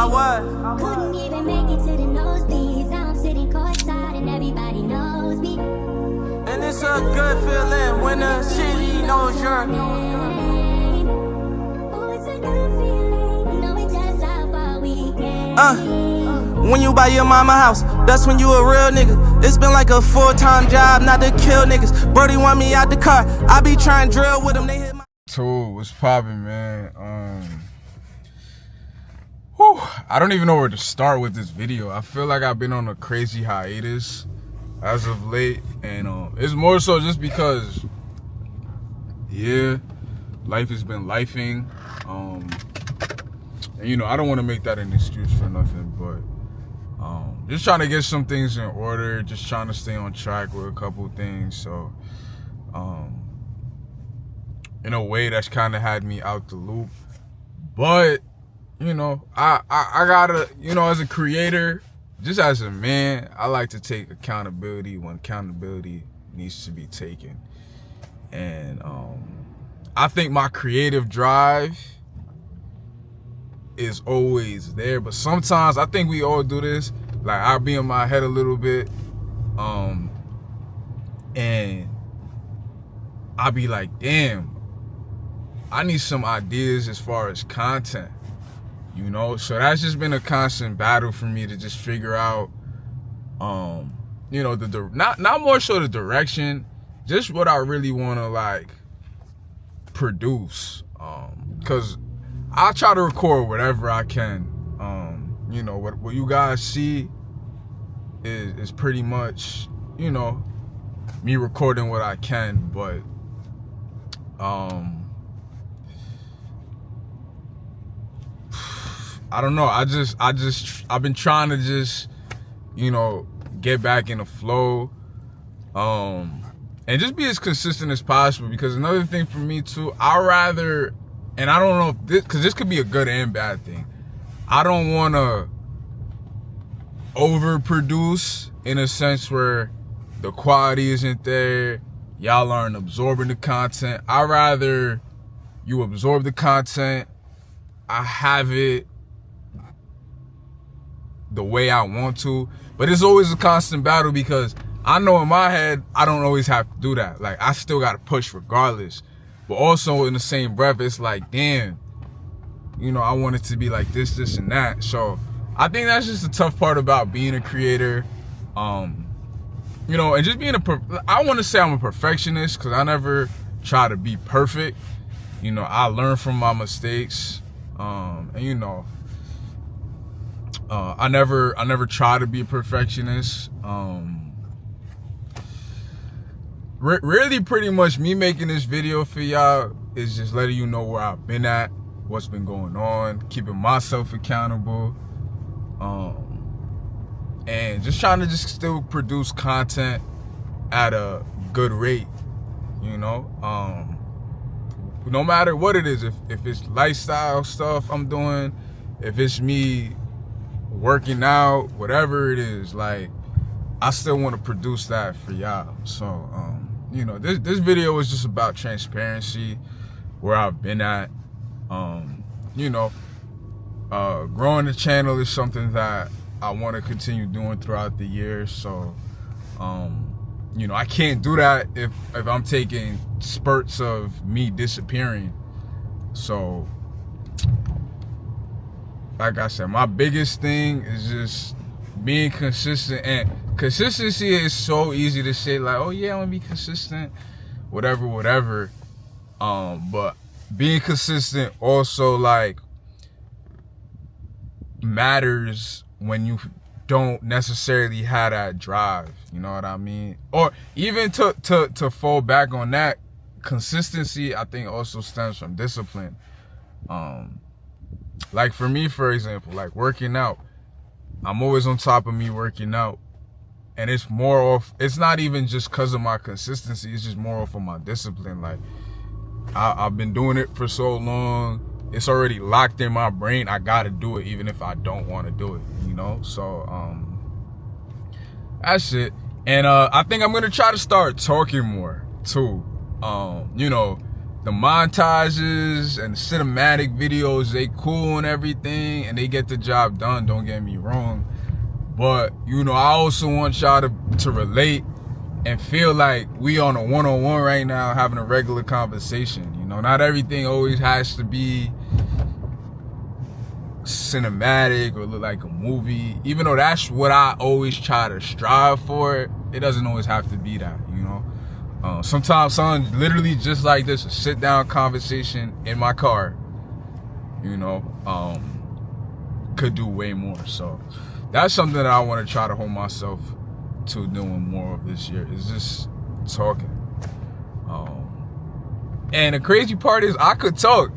what? Couldn't even make it to the nosebleeds. Now I'm sitting courtside and everybody knows me. And it's a good feeling when the city knows your name. Oh, it's a good feeling, knowing just how far we came. When you buy your mama house, that's when you a real nigga. It's been like a full-time job, not to kill niggas. Brody want me out the car, I be trying to drill with him, they hit my... Tool, what's poppin', man? I don't even know where to start with this video. I feel like I've been on a crazy hiatus as of late, and it's more so just because, yeah, life has been lifing, and you know, I don't want to make that an excuse for nothing, but just trying to get some things in order, just trying to stay on track with a couple things. So in a way, that's kind of had me out the loop, but you know, I gotta, you know, as a creator, just as a man, I like to take accountability when accountability needs to be taken. And I think my creative drive is always there, but sometimes I think we all do this. Like, I'll be in my head a little bit, and I'll be like, damn, I need some ideas as far as content. You know, so that's just been a constant battle for me to just figure out, you know, not more so the direction, just what I really want to like produce. Cause I try to record whatever I can. You know, what you guys see is pretty much, you know, me recording what I can, but I don't know. I've been trying to just, you know, get back in the flow, and just be as consistent as possible. Because another thing for me too, I rather, and I don't know if this, because this could be a good and bad thing. I don't want to overproduce in a sense where the quality isn't there. Y'all aren't absorbing the content. I rather you absorb the content. I have it the way I want to, but it's always a constant battle because I know in my head I don't always have to do that. Like, I still gotta push regardless, but also in the same breath it's like, damn, you know, I want it to be like this and that. So I think that's just the tough part about being a creator, you know, and just being I want to say I'm a perfectionist because I never try to be perfect. You know, I learn from my mistakes, and you know, I never try to be a perfectionist. Really pretty much me making this video for y'all is just letting you know where I've been at, what's been going on, keeping myself accountable, and just trying to just still produce content at a good rate, you know. No matter what it is, if it's lifestyle stuff I'm doing, if it's me working out, whatever it is, like, I still want to produce that for y'all. So you know, this video is just about transparency, where I've been at. You know, growing the channel is something that I want to continue doing throughout the year. So you know, I can't do that if I'm taking spurts of me disappearing. So like I said, my biggest thing is just being consistent. And consistency is so easy to say, like, oh yeah, I'm gonna be consistent, whatever. But being consistent also, like, matters when you don't necessarily have that drive, you know what I mean? Or even to fall back on that, consistency I think also stems from discipline. Like for me, for example, like working out, I'm always on top of me working out, and it's not even just because of my consistency, it's just more of my discipline. Like, I've been doing it for so long, it's already locked in my brain. I gotta do it even if I don't want to do it, you know? So that's it. And I think I'm gonna try to start talking more too. You know, the montages and the cinematic videos, they cool and everything, and they get the job done, don't get me wrong. But, you know, I also want y'all to relate and feel like we on a one-on-one right now having a regular conversation. You know, not everything always has to be cinematic or look like a movie. Even though that's what I always try to strive for, it doesn't always have to be that, you know. Sometimes something literally just like this, a sit-down conversation in my car, you know, could do way more. So that's something that I want to try to hold myself to doing more of this year, is just talking. And the crazy part is I could talk.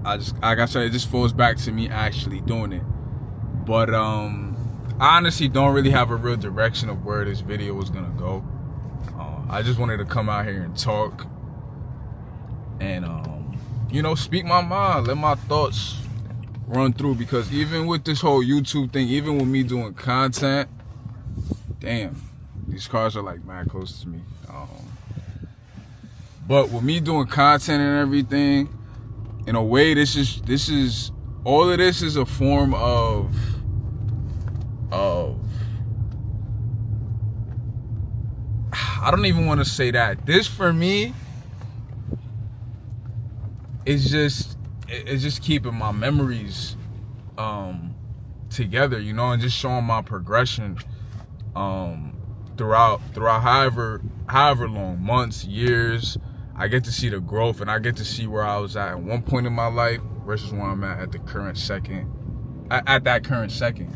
Like I said, it just falls back to me actually doing it. But I honestly don't really have a real direction of where this video was gonna go. I just wanted to come out here and talk and you know, speak my mind, let my thoughts run through, because even with this whole YouTube thing, even with me doing content, damn, these cars are like mad close to me. But with me doing content and everything, in a way, this is all of this is a form of I don't even want to say that. This for me is just keeping my memories together, you know, and just showing my progression throughout however long, months, years. I get to see the growth, and I get to see where I was at one point in my life versus where I'm at the current second, at that current second,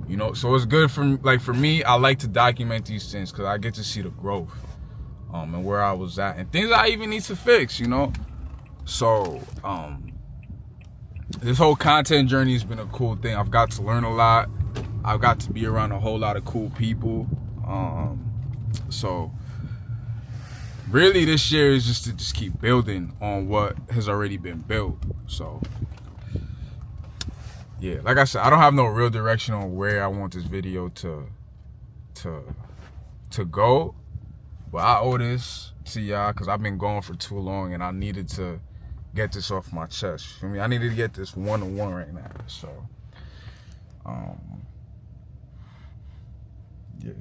you know. So it's good for me. I like to document these things because I get to see the growth and where I was at and things I even need to fix, you know. So this whole content journey has been a cool thing. I've got to learn a lot. I've got to be around a whole lot of cool people. So really this year is just to keep building on what has already been built. So yeah, like I said, I don't have no real direction on where I want this video to go, but I owe this to y'all because I've been going for too long and I needed to get this off my chest. For me, I needed to get this one-on-one right now. So yeah.